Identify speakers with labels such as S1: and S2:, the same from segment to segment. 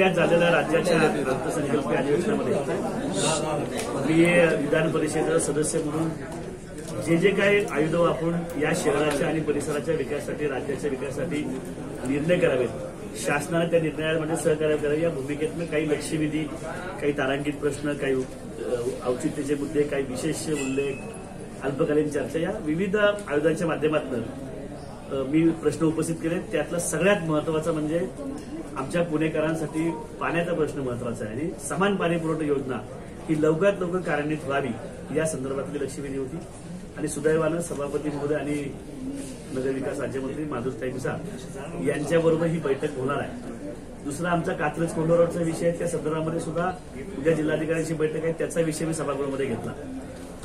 S1: नुकत्याच झालेल्या राज्याच्या अर्थसंकल्पीय अधिवेशनामध्ये मी विधान परिषदेचा सदस्य म्हणून जे काही आयुध वापरून या शहराच्या आणि परिसराच्या विकासासाठी, राज्याच्या विकासासाठी निर्णय करावेत, शासनाने त्या निर्णयामध्ये सहकार्य करावे, या भूमिकेतून काही लक्षवेधी, काही तारांकित प्रश्न, काही औचित्याचे मुद्दे, काही विशेष उल्लेख, अल्पकालीन चर्चा, या विविध आयुधांच्या माध्यमातून मी प्रश्न उपस्थित केले. त्यातला सगळ्यात महत्वाचा म्हणजे आमच्या पुणेकरांसाठी पाण्याचा प्रश्न महत्वाचा आहे आणि समान पाणी पुरवठा योजना ही लवकरात लवकर कार्यान्वित व्हावी या संदर्भातली लक्षवेधी होती. आणि सुदैवानं सभापती महोदय आणि नगरविकास राज्यमंत्री माधुरताई मिसाळ यांच्याबरोबर ही बैठक होणार आहे. दुसरा आमचा कात्रज कोंढोरचा विषय आहे, त्या संदर्भामध्ये सुद्धा उद्या जिल्हाधिकाऱ्यांची बैठक आहे, त्याचा विषय मी सभागृहामध्ये घेतला.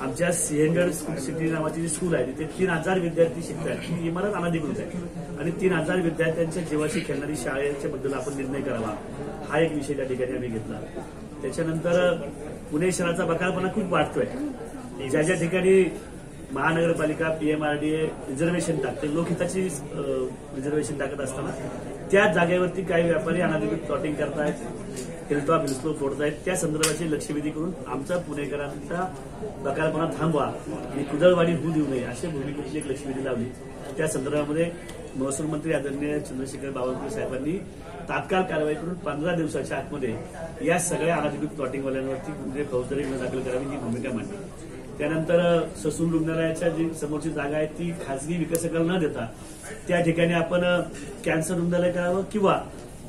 S1: आमच्या सिंहगड सिटी नावाची जी स्कूल आहे तिथे 3000 विद्यार्थी शिकतात, ही इमारत अनधिकृत आहे आणि 3000 विद्यार्थ्यांच्या जीवाशी खेळणारी शाळेच्या बद्दल आपण निर्णय करावा, हा एक विषय त्या ठिकाणी आम्ही घेतला. त्याच्यानंतर पुणे शहराचा बकालपणा खूप वाढतोय. ज्या ज्या ठिकाणी महानगरपालिका, पीएमआरडीए रिझर्वेशन टाकते, लोकहिताची रिझर्वेशन टाकत असताना त्या जागेवरती काही व्यापारी अनधिकृत प्लॉटिंग करतायत, हिलटॉप हिलस्लो तोडतायत. त्या संदर्भाची लक्षवेधी करून आमचा पुणेकरांचा बकालपणा थांबवा आणि कुदळवाडी होऊ देऊ नये अशा भूमिकेची एक लक्षवेधी लावली. त्या संदर्भामध्ये महसूल मंत्री आदरणीय चंद्रशेखर बावनकुळे साहेबांनी तात्काळ कारवाई करून 15 दिवसाच्या आतमध्ये या सगळ्या अनधिकृत प्लॉटिंगवाल्यांवरती फौजदारी गुन्हा दाखल करावी ही भूमिका मांडली. त्यानंतर ससून रुग्णालयाच्या जी समोरची जागा आहे ती खासगी विकसकाला न देता त्या ठिकाणी आपण कॅन्सर रुग्णालय करावं किंवा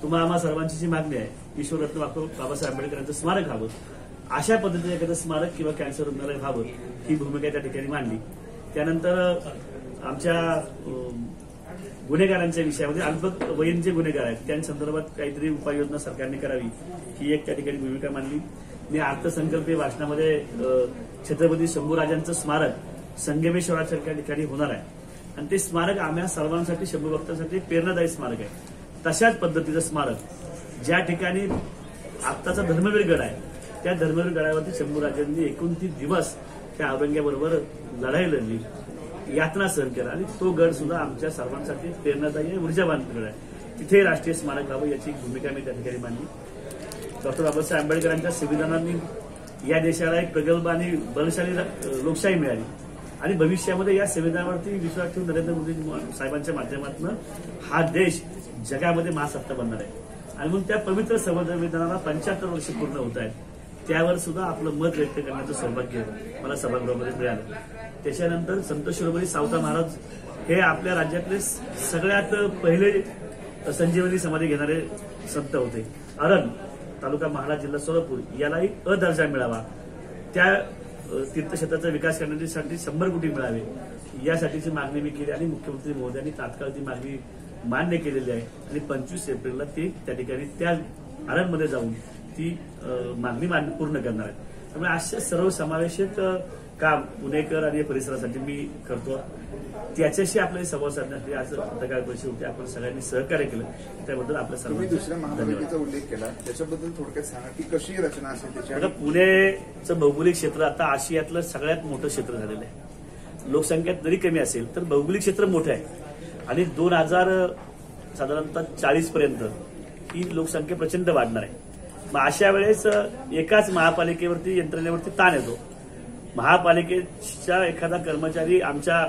S1: तुम्हाला आम्हा सर्वांची जी मागणी आहे विश्वरत्न बाबासाहेब आंबेडकरांचं स्मारक व्हावं, अशा पद्धतीने एखादं स्मारक किंवा कॅन्सर रुग्णालय व्हावं ही भूमिका त्या ठिकाणी मांडली. त्यानंतर आमच्या गुन्हेगारांच्या विषयामध्ये अल्पवयीन जे गुन्हेगार आहेत त्यांसंदर्भात काहीतरी उपाययोजना सरकारने करावी ही एक त्या ठिकाणी भूमिका मांडली. मी अर्थसंकल्पीय भाषणामध्ये छत्रपती शंभूराजांचं स्मारक संगमेश्वराच्या ठिकाणी होणार आहे आणि ते स्मारक आम्हा सर्वांसाठी, शंभू भक्तांसाठी प्रेरणादायी स्मारक आहे. तशाच पद्धतीचं स्मारक ज्या ठिकाणी आत्ताचा धर्मवीर गड आहे त्या धर्मवीर गडावरती शंभूराजांनी 29 दिवस त्या औरंग्याबरोबर लढाई लढली, यातना सहन केला आणि तो गड सुद्धा आमच्या सर्वांसाठी प्रेरणादायी आणि ऊर्जावान गड आहे. तिथे राष्ट्रीय स्मारक व्हावं याची भूमिका मी त्या ठिकाणी मांडली. डॉक्टर बाबासाहेब आंबेडकरांच्या संविधानाने या देशाला एक प्रगल्भ आणि बलशाली लोकशाही मिळाली आणि भविष्यामध्ये या संविधानावरती विश्वास ठेवून नरेंद्र मोदी साहेबांच्या माध्यमातून हा देश जगामध्ये महासत्ता बनणार आहे. आणि म्हणून त्या पवित्र संविधानाला 75 वर्ष पूर्ण होत आहेत. त्यावर सुद्धा आपलं मत व्यक्त करण्याचं सौभाग्य मला सभागृहामध्ये मिळालं. त्याच्यानंतर संत शिरोमणी सावता महाराज हे आपल्या राज्यातले सगळ्यात पहिले संजीवनी समाधी घेणारे संत होते. अरण तालुका महाराज, जिल्हा सोलापूर यालाही अ दर्जा मिळावा, त्या तीर्थक्षेत्राचा विकास करण्यासाठी 100 कोटी मिळावे यासाठीची मागणी मी केली आणि मुख्यमंत्री महोदयांनी तात्काळ ती मागणी मान्य केलेली आहे आणि 25 एप्रिलला ते त्या ठिकाणी त्या अरणमध्ये जाऊन ती मागणी पूर्ण करणार आहेत. त्यामुळे अशा सर्वसमावेशक काम पुणेकर आणि परिसरासाठी मी करतो. त्याच्याशी आपल्याला संवाद साधण्यासाठी आज पत्रकार परिषद होती. आपण सगळ्यांनी सहकार्य केलं त्याबद्दल आपल्या सर्वांनी
S2: दुसऱ्या महापालिकेचा उल्लेख केला, त्याच्याबद्दल थोडक्यात सांगा की कशी रचना असेल त्याची.
S1: पुणेचं भौगोलिक क्षेत्र आता आशियातलं सगळ्यात मोठं क्षेत्र झालेलं आहे. लोकसंख्या जरी कमी असेल तर भौगोलिक क्षेत्र मोठं आहे आणि 2000 साधारणतः 40 पर्यंत ही लोकसंख्या प्रचंड वाढणार आहे. मग अशा वेळेस एकाच महापालिकेवरती, यंत्रणेवरती ताण येतो. महापालिकेचा एखादा कर्मचारी आमच्या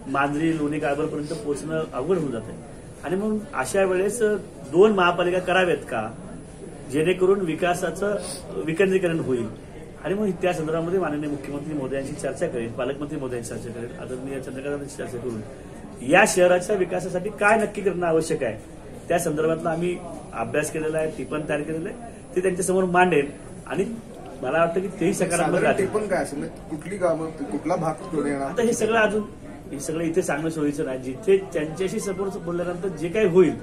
S1: मांजरी, लोणी, काळभरपर्यंत पोहोचणं अवघड होऊन जाते आणि मग अशा वेळेस 2 महापालिका कराव्यात का, जेणेकरून विकासाचं विकेंद्रीकरण होईल. आणि मग त्या संदर्भामध्ये माननीय मुख्यमंत्री महोदयांची चर्चा करेल, पालकमंत्री महोदयांची चर्चा करेल, आदरणीय चंद्रकांतांची चर्चा करून या शहराच्या विकासासाठी काय नक्की करणं आवश्यक आहे त्या संदर्भातला आम्ही अभ्यास केलेला आहे, टिपण तयार केलेलं आहे, ते त्यांच्यासमोर मांडेल आणि मला वाटतं की तेही सकारात्मक
S2: टिपण काय असेल, कुठली गावं, कुठला भाग येणार.
S1: आता हे सगळं अजून हे सगळं इथे सांगणं सोयीचं नाही. जिथे त्यांच्याशी समोर बोलल्यानंतर जे काही होईल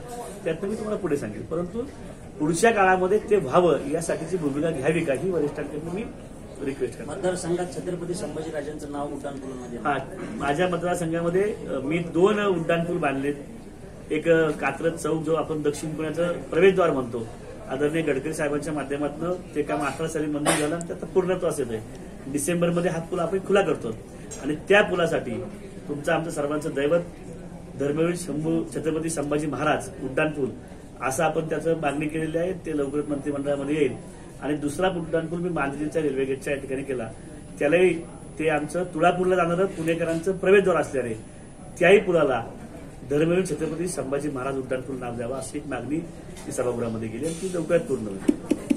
S1: त्यातनं मी तुम्हाला पुढे सांगेल, परंतु पुढच्या काळामध्ये ते व्हावं यासाठीची भूमिका घ्यावी का ही वरिष्ठांकडून मी रिक्वेस्ट करतो.
S3: मतदारसंघात छत्रपती संभाजीराजांचं नाव उड्डाणपूलमध्ये.
S1: माझ्या मतदारसंघामध्ये मी 2 उड्डाणपूल बांधलेत. एक कात्रज चौक जो आपण दक्षिण पुण्याचं प्रवेशद्वार म्हणतो, आदरणीय गडकरी साहेबांच्या माध्यमातून ते काम 18 साली मंजूर झालं आणि त्याचा पूर्णत्वास येतोय. डिसेंबरमध्ये हा पूल आपण खुला करतो आणि त्या पुलासाठी तुमचं आमचं सर्वांचं दैवत धर्मवीर शंभू छत्रपती संभाजी महाराज उड्डाणपूल असं आपण त्याचं मागणी केलेली आहे. ते लवकरच मंत्रिमंडळामध्ये येईल. आणि दुसरा उड्डाणपूल मी मांजरीच्या रेल्वे गेटच्या ठिकाणी केला. त्यालाही ते आमचं तुळापूरला जाणारं पुणेकरांचं प्रवेशद्वार असल्याने त्याही पुलाला धर्मवीर छत्रपती संभाजी महाराज उड्डाणपूल नाव द्यावं अशी एक मागणी सभागृहामध्ये गेली आणि ती लवकरात पूर्ण होईल.